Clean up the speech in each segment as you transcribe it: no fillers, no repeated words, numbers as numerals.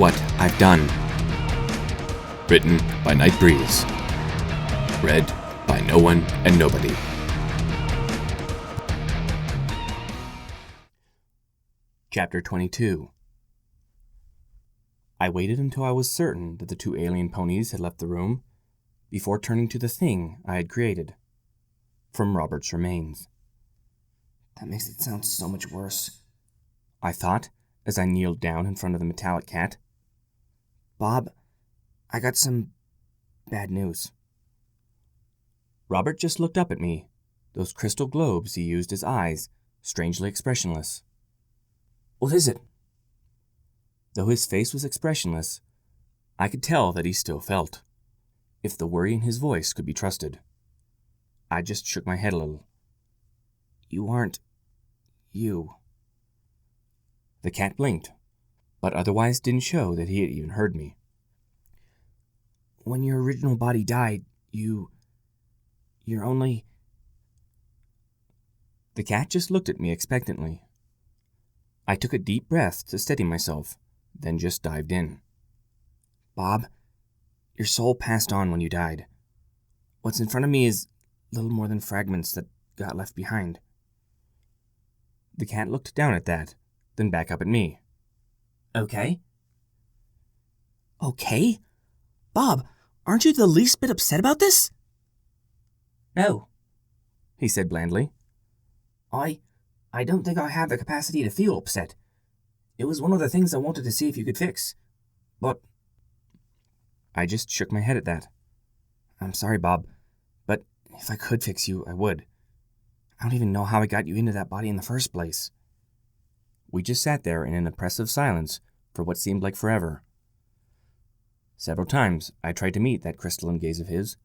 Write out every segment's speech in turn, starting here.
What I've Done. Written by Night Breeze. Read by no one and nobody. Chapter 22. I waited until I was certain that the two alien ponies had left the room before turning to the thing I had created. From Robert's remains. That makes it sound so much worse, I thought as I kneeled down in front of the metallic cat. Bob, I got some bad news. Robert just looked up at me, those crystal globes he used as eyes, strangely expressionless. What is it? Though his face was expressionless, I could tell that he still felt, if the worry in his voice could be trusted. I just shook my head a little. You aren't... you. The cat blinked, but otherwise didn't show that he had even heard me. When your original body died, you're only... The cat just looked at me expectantly. I took a deep breath to steady myself, then just dived in. Bob, your soul passed on when you died. What's in front of me is little more than fragments that got left behind. The cat looked down at that, then back up at me. Okay? Okay? Bob, aren't you the least bit upset about this? No, he said blandly. I don't think I have the capacity to feel upset. It was one of the things I wanted to see if you could fix. But... I just shook my head at that. I'm sorry, Bob, but if I could fix you, I would. I don't even know how I got you into that body in the first place. We just sat there in an oppressive silence for what seemed like forever. Several times I tried to meet that crystalline gaze of his,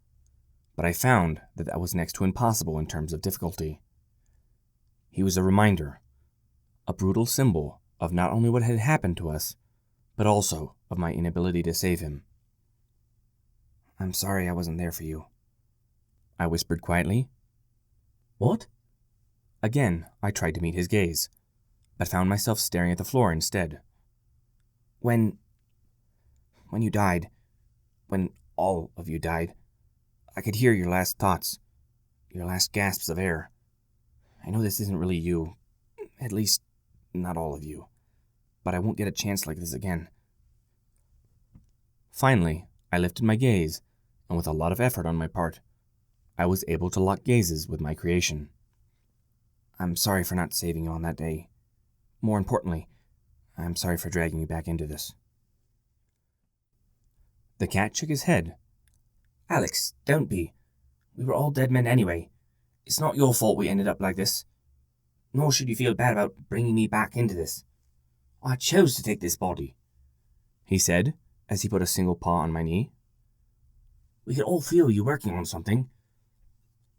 but I found that was next to impossible in terms of difficulty. He was a reminder, a brutal symbol of not only what had happened to us, but also of my inability to save him. I'm sorry I wasn't there for you, I whispered quietly. What? Again, I tried to meet his gaze, but found myself staring at the floor instead. When you died, when all of you died, I could hear your last thoughts, your last gasps of air. I know this isn't really you, at least not all of you, but I won't get a chance like this again. Finally, I lifted my gaze, and with a lot of effort on my part, I was able to lock gazes with my creation. I'm sorry for not saving you on that day. More importantly, I'm sorry for dragging you back into this. The cat shook his head. Alex, don't be. We were all dead men anyway. It's not your fault we ended up like this. Nor should you feel bad about bringing me back into this. I chose to take this body, he said, as he put a single paw on my knee. We could all feel you working on something.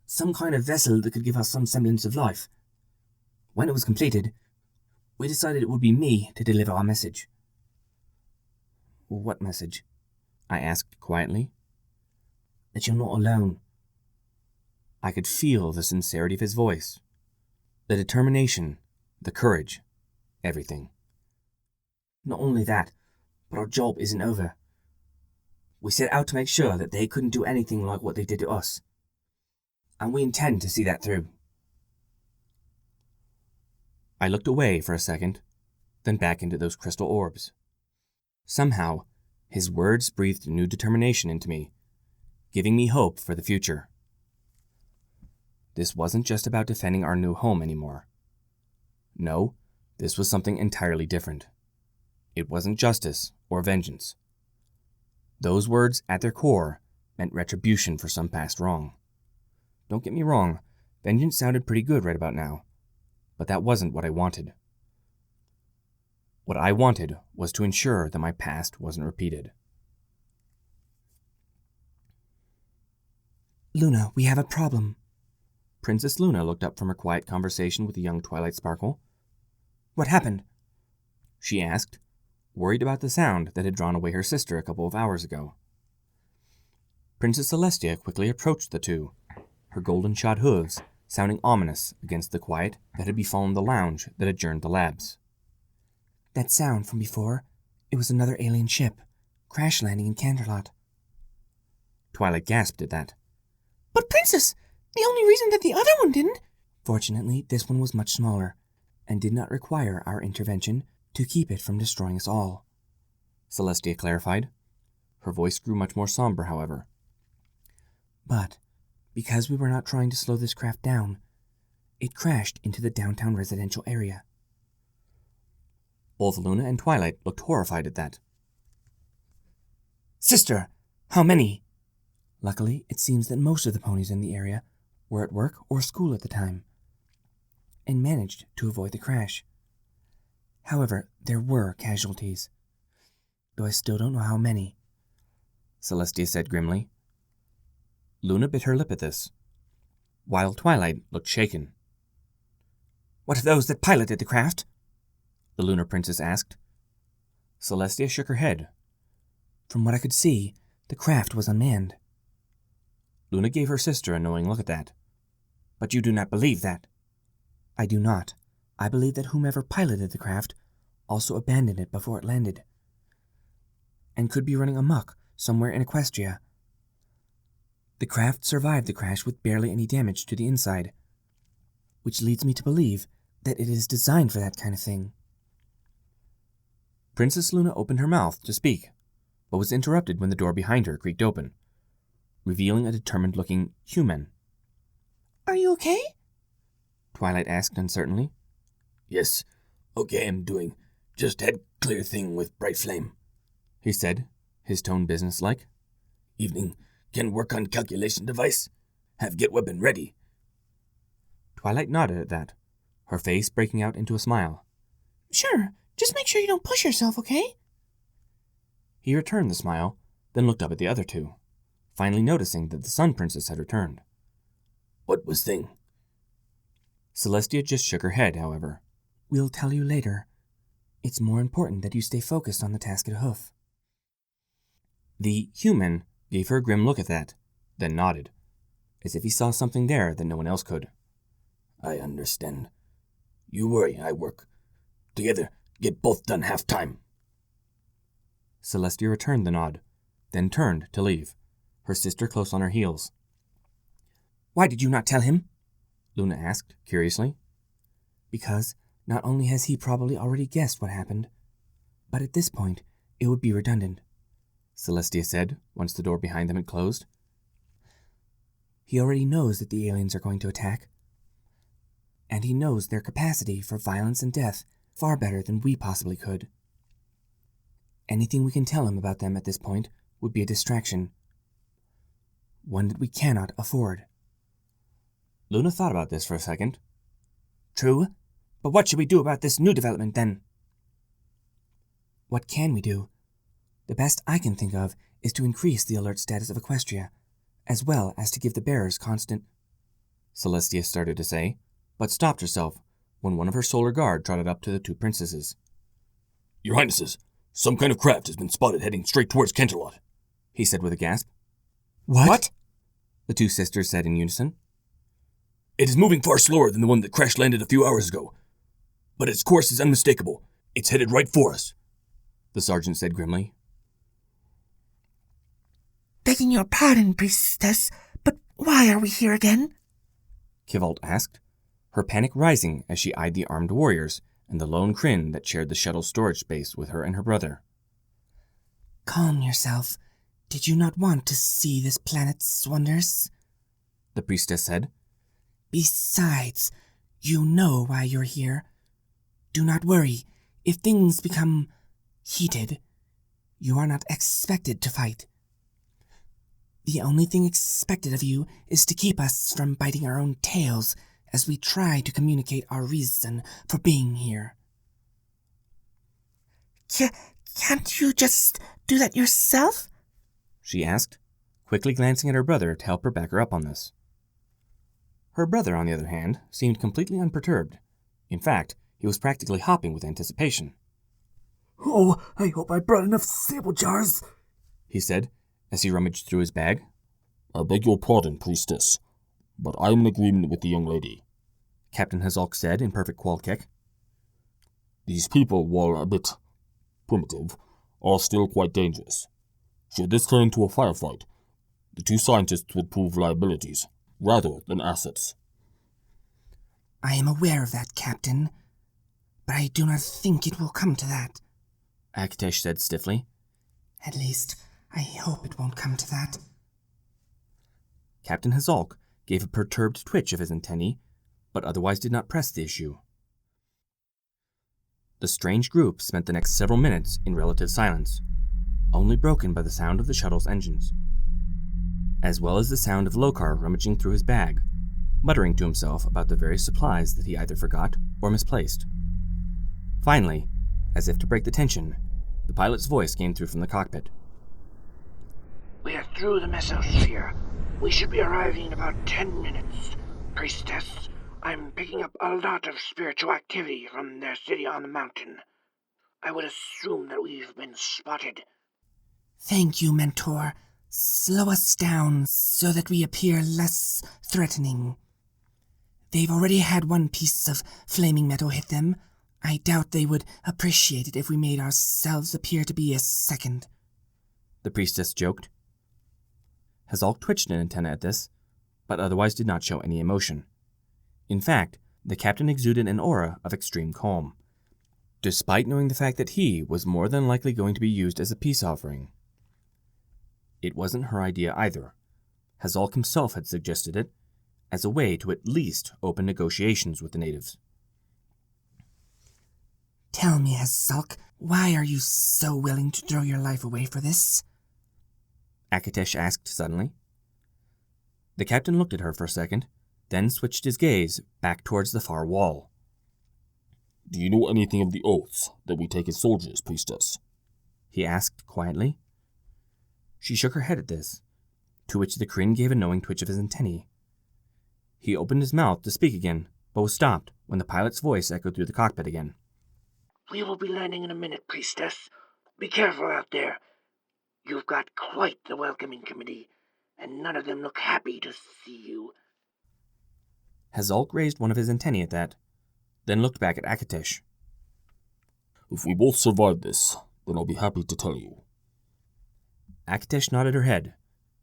Some kind of vessel that could give us some semblance of life. When it was completed, we decided it would be me to deliver our message. What message? I asked quietly. That you're not alone. I could feel the sincerity of his voice, the determination, the courage, everything. Not only that, but our job isn't over. We set out to make sure that they couldn't do anything like what they did to us. And we intend to see that through. I looked away for a second, then back into those crystal orbs. Somehow, his words breathed new determination into me, giving me hope for the future. This wasn't just about defending our new home anymore. No, this was something entirely different. It wasn't justice or vengeance. Those words, at their core, meant retribution for some past wrong. Don't get me wrong, vengeance sounded pretty good right about now, but that wasn't what I wanted. What I wanted was to ensure that my past wasn't repeated. Luna, we have a problem. Princess Luna looked up from her quiet conversation with the young Twilight Sparkle. What happened? She asked, worried about the sound that had drawn away her sister a couple of hours ago. Princess Celestia quickly approached the two, her golden-shod hooves sounding ominous against the quiet that had befallen the lounge that adjourned the labs. That sound from before, It was another alien ship, crash landing in Canterlot. Twilight gasped at that. But Princess, the only reason that the other one didn't... Fortunately, this one was much smaller, and did not require our intervention to keep it from destroying us all, Celestia clarified. Her voice grew much more somber, however. But, because we were not trying to slow this craft down, it crashed into the downtown residential area. Both Luna and Twilight looked horrified at that. Sister, how many? Luckily, it seems that most of the ponies in the area were at work or school at the time, and managed to avoid the crash. However, there were casualties, though I still don't know how many, Celestia said grimly. Luna bit her lip at this, while Twilight looked shaken. What of those that piloted the craft? The Lunar Princess asked. Celestia shook her head. From what I could see, the craft was unmanned. Luna gave her sister a knowing look at that. But you do not believe that? I do not. I believe that whomever piloted the craft also abandoned it before it landed, and could be running amok somewhere in Equestria. The craft survived the crash with barely any damage to the inside, which leads me to believe that it is designed for that kind of thing. Princess Luna opened her mouth to speak, but was interrupted when the door behind her creaked open, revealing a determined-looking human. Are you okay? Twilight asked uncertainly. Yes, okay, I'm doing. Just had clear thing with bright flame, he said, his tone businesslike. Evening, can work on calculation device. Have get weapon ready. Twilight nodded at that, her face breaking out into a smile. Sure, just make sure you don't push yourself, okay? He returned the smile, then looked up at the other two, finally noticing that the Sun Princess had returned. What was thing? Celestia just shook her head, however. We'll tell you later. It's more important that you stay focused on the task at hoof. The human gave her a grim look at that, then nodded, as if he saw something there that no one else could. I understand. You worry, I work. Together, get both done half-time. Celestia returned the nod, then turned to leave, her sister close on her heels. Why did you not tell him? Luna asked, curiously. Because not only has he probably already guessed what happened, but at this point, it would be redundant, Celestia said, once the door behind them had closed. He already knows that the aliens are going to attack, and he knows their capacity for violence and death far better than we possibly could. Anything we can tell him about them at this point would be a distraction, one that we cannot afford. Luna thought about this for a second. True, but what should we do about this new development then? What can we do? The best I can think of is to increase the alert status of Equestria, as well as to give the bearers constant... Celestia started to say, but stopped herself when one of her solar guard trotted up to the two princesses. Your Highnesses, some kind of craft has been spotted heading straight towards Canterlot, he said with a gasp. What? The two sisters said in unison. It is moving far slower than the one that crash-landed a few hours ago, but its course is unmistakable. It's headed right for us, the sergeant said grimly. Begging your pardon, priestess, but why are we here again? Kivalt asked, her panic rising as she eyed the armed warriors and the lone Kryn that shared the shuttle's storage space with her and her brother. Calm yourself. Did you not want to see this planet's wonders? The priestess said. Besides, you know why you're here. Do not worry. If things become heated, you are not expected to fight. The only thing expected of you is to keep us from biting our own tails as we try to communicate our reason for being here. Can't you just do that yourself? She asked, quickly glancing at her brother to help her back her up on this. Her brother, on the other hand, seemed completely unperturbed. In fact, he was practically hopping with anticipation. Oh, I hope I brought enough sable jars, he said, as he rummaged through his bag. I beg your pardon, priestess, but I am in agreement with the young lady, Captain Hazalk said in perfect Qualkek. These people were a bit primitive, are still quite dangerous. Should this turn into a firefight, the two scientists would prove liabilities rather than assets. I am aware of that, Captain, but I do not think it will come to that. Akitesh said stiffly. At least, I hope it won't come to that. Captain Hazalk gave a perturbed twitch of his antennae, but otherwise did not press the issue. The strange group spent the next several minutes in relative silence, only broken by the sound of the shuttle's engines, as well as the sound of Lokar rummaging through his bag, muttering to himself about the various supplies that he either forgot or misplaced. Finally, as if to break the tension, the pilot's voice came through from the cockpit. We are through the mesosphere. We should be arriving in about 10 minutes. Priestess, I'm picking up a lot of spiritual activity from their city on the mountain. I would assume that we've been spotted. Thank you, Mentor. Slow us down so that we appear less threatening. They've already had one piece of flaming metal hit them. I doubt they would appreciate it if we made ourselves appear to be a second. The priestess joked. Hazalk twitched an antenna at this, but otherwise did not show any emotion. In fact, the captain exuded an aura of extreme calm, despite knowing the fact that he was more than likely going to be used as a peace offering. It wasn't her idea either. Hazalk himself had suggested it, as a way to at least open negotiations with the natives. Tell me, Hazalk, why are you so willing to throw your life away for this? Akitesh asked suddenly. The captain looked at her for a second, then switched his gaze back towards the far wall. Do you know anything of the oaths that we take as soldiers, priestess? He asked quietly. She shook her head at this, to which the Kryn gave a knowing twitch of his antennae. He opened his mouth to speak again, but was stopped when the pilot's voice echoed through the cockpit again. We will be landing in a minute, Priestess. Be careful out there. You've got quite the welcoming committee, and none of them look happy to see you. Hazalk raised one of his antennae at that, then looked back at Akitesh. If we both survive this, then I'll be happy to tell you. Akitesh nodded her head,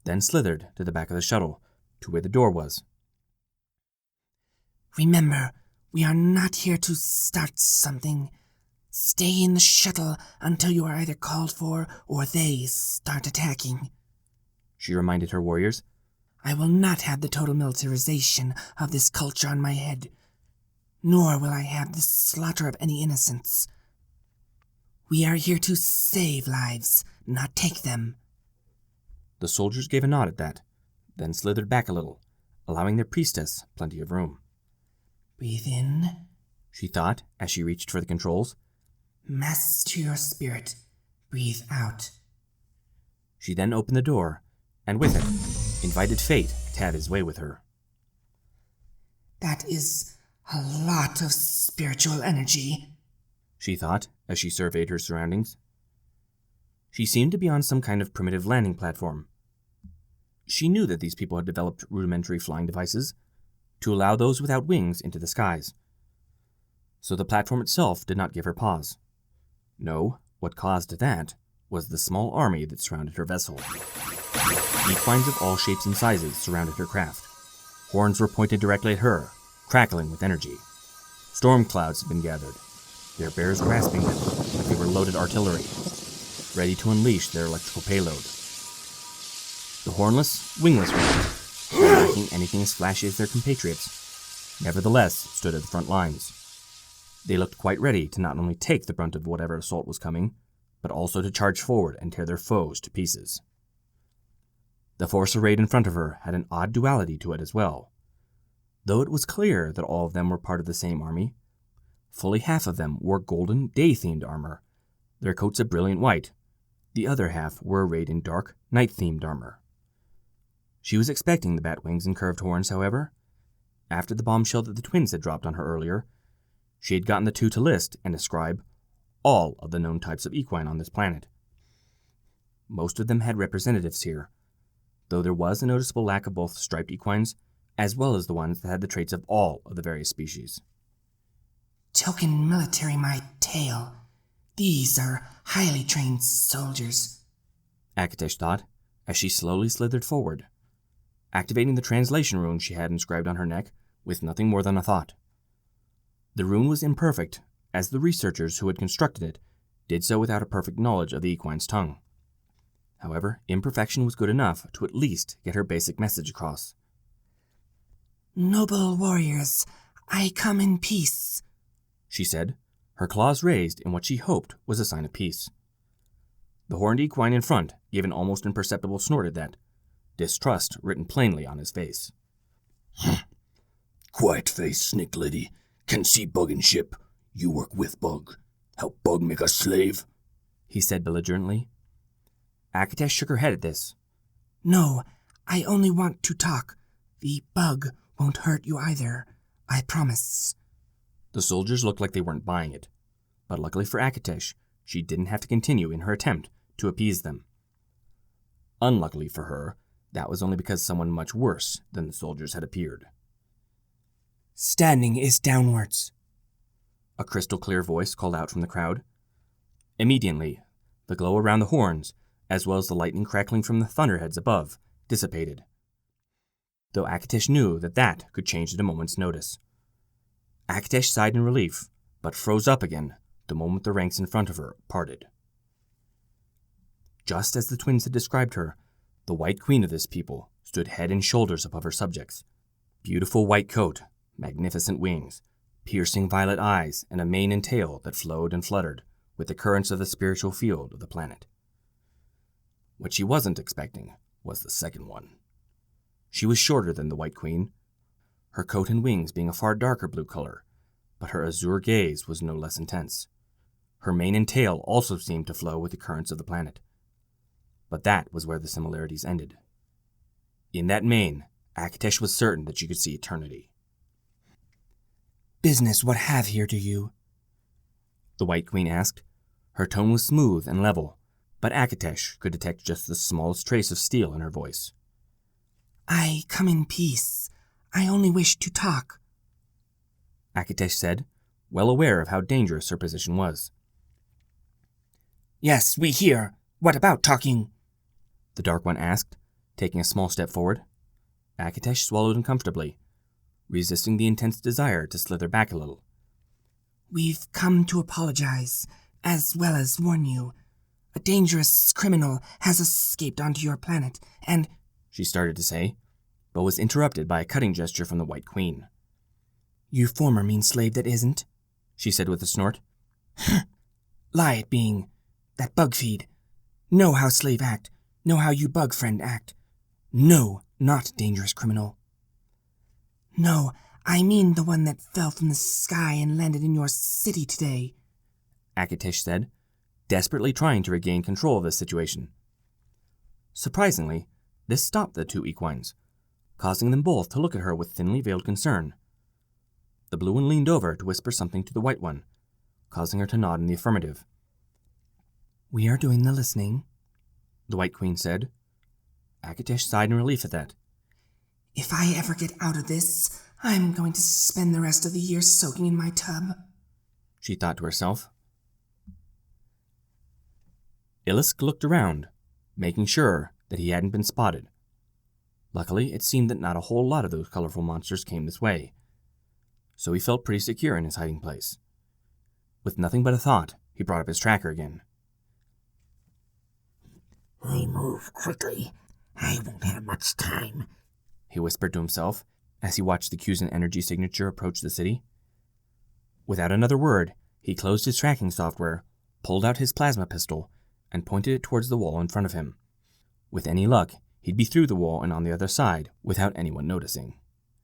then slithered to the back of the shuttle, to where the door was. Remember, we are not here to start something. Stay in the shuttle until you are either called for or they start attacking. She reminded her warriors. I will not have the total militarization of this culture on my head, nor will I have the slaughter of any innocents. We are here to save lives, not take them. The soldiers gave a nod at that, then slithered back a little, allowing their priestess plenty of room. Breathe in, she thought as she reached for the controls. Master your spirit. Breathe out. She then opened the door, and with it, invited fate to have his way with her. That is a lot of spiritual energy, she thought as she surveyed her surroundings. She seemed to be on some kind of primitive landing platform. She knew that these people had developed rudimentary flying devices to allow those without wings into the skies. So the platform itself did not give her pause. No, what caused that was the small army that surrounded her vessel. Equines of all shapes and sizes surrounded her craft. Horns were pointed directly at her, crackling with energy. Storm clouds had been gathered, their bears grasping them like they were loaded artillery, ready to unleash their electrical payload. The hornless, wingless ones, not lacking anything as flashy as their compatriots, nevertheless stood at the front lines. They looked quite ready to not only take the brunt of whatever assault was coming, but also to charge forward and tear their foes to pieces. The force arrayed in front of her had an odd duality to it as well. Though it was clear that all of them were part of the same army, fully half of them wore golden, day-themed armor, their coats a brilliant white. The other half were arrayed in dark, night-themed armor. She was expecting the bat wings and curved horns, however. After the bombshell that the twins had dropped on her earlier, she had gotten the two to list and describe all of the known types of equine on this planet. Most of them had representatives here, though there was a noticeable lack of both striped equines as well as the ones that had the traits of all of the various species. Token military my tail. These are highly trained soldiers, Akitesh thought, as she slowly slithered forward, activating the translation rune she had inscribed on her neck with nothing more than a thought. The rune was imperfect, as the researchers who had constructed it did so without a perfect knowledge of the equine's tongue. However, imperfection was good enough to at least get her basic message across. Noble warriors, I come in peace, She said, her claws raised in what she hoped was a sign of peace. The horned equine in front gave an almost imperceptible snort at that, distrust written plainly on his face. Quiet face, snake lady. Can see bug in ship. You work with bug. Help bug make us slave? He said belligerently. Akitesh shook her head at this. No, I only want to talk. The bug won't hurt you either, I promise. The soldiers looked like they weren't buying it, but luckily for Akitesh, she didn't have to continue in her attempt to appease them. Unluckily for her, that was only because someone much worse than the soldiers had appeared. Standing is downwards, A crystal-clear voice called out from the crowd. Immediately, the glow around the horns, as well as the lightning crackling from the thunderheads above, dissipated, though Akitesh knew that could change at a moment's notice. Akitesh sighed in relief, but froze up again the moment the ranks in front of her parted. Just as the twins had described her, the White Queen of this people stood head and shoulders above her subjects. Beautiful white coat, magnificent wings, piercing violet eyes, and a mane and tail that flowed and fluttered with the currents of the spiritual field of the planet. What she wasn't expecting was the second one. She was shorter than the White Queen, her coat and wings being a far darker blue color, but her azure gaze was no less intense. Her mane and tail also seemed to flow with the currents of the planet. But that was where the similarities ended. In that mane, Akitesh was certain that she could see eternity. Business what have here do you? The White Queen asked. Her tone was smooth and level, but Akitesh could detect just the smallest trace of steel in her voice. I come in peace. I only wish to talk, Akitesh said, well aware of how dangerous her position was. Yes, we hear. What about talking? The Dark One asked, taking a small step forward. Akitesh swallowed uncomfortably, resisting the intense desire to slither back a little. We've come to apologize, as well as warn you. A dangerous criminal has escaped onto your planet, and... She started to say, but was interrupted by a cutting gesture from the White Queen. You former mean slave that isn't, she said with a snort. Lie it being. That bug feed. Know how slave act. Know how you bug friend act. No, not dangerous criminal. No, I mean the one that fell from the sky and landed in your city today, Akitesh said, desperately trying to regain control of the situation. Surprisingly, this stopped the two equines, causing them both to look at her with thinly veiled concern. The blue one leaned over to whisper something to the white one, causing her to nod in the affirmative. We are doing the listening, the White Queen said. Akitesh sighed in relief at that. If I ever get out of this, I'm going to spend the rest of the year soaking in my tub, she thought to herself. Illisk looked around, making sure that he hadn't been spotted. Luckily, it seemed that not a whole lot of those colorful monsters came this way, so he felt pretty secure in his hiding place. With nothing but a thought, he brought up his tracker again. They move quickly. I won't have much time, he whispered to himself as he watched the Cusan energy signature approach the city. Without another word, he closed his tracking software, pulled out his plasma pistol, and pointed it towards the wall in front of him. With any luck, he'd be through the wall and on the other side without anyone noticing.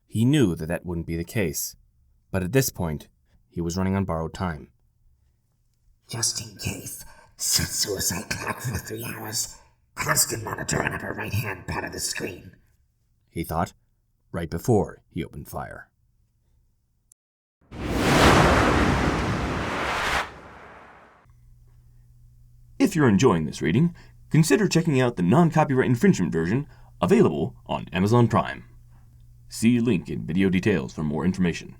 He knew that wouldn't be the case, but at this point, he was running on borrowed time. Just in case, set suicide clock for 3 hours. Constant monitoring upper right-hand part of the screen, he thought, right before he opened fire. If you're enjoying this reading, consider checking out the non-copyright infringement version available on Amazon Prime. See link in video details for more information.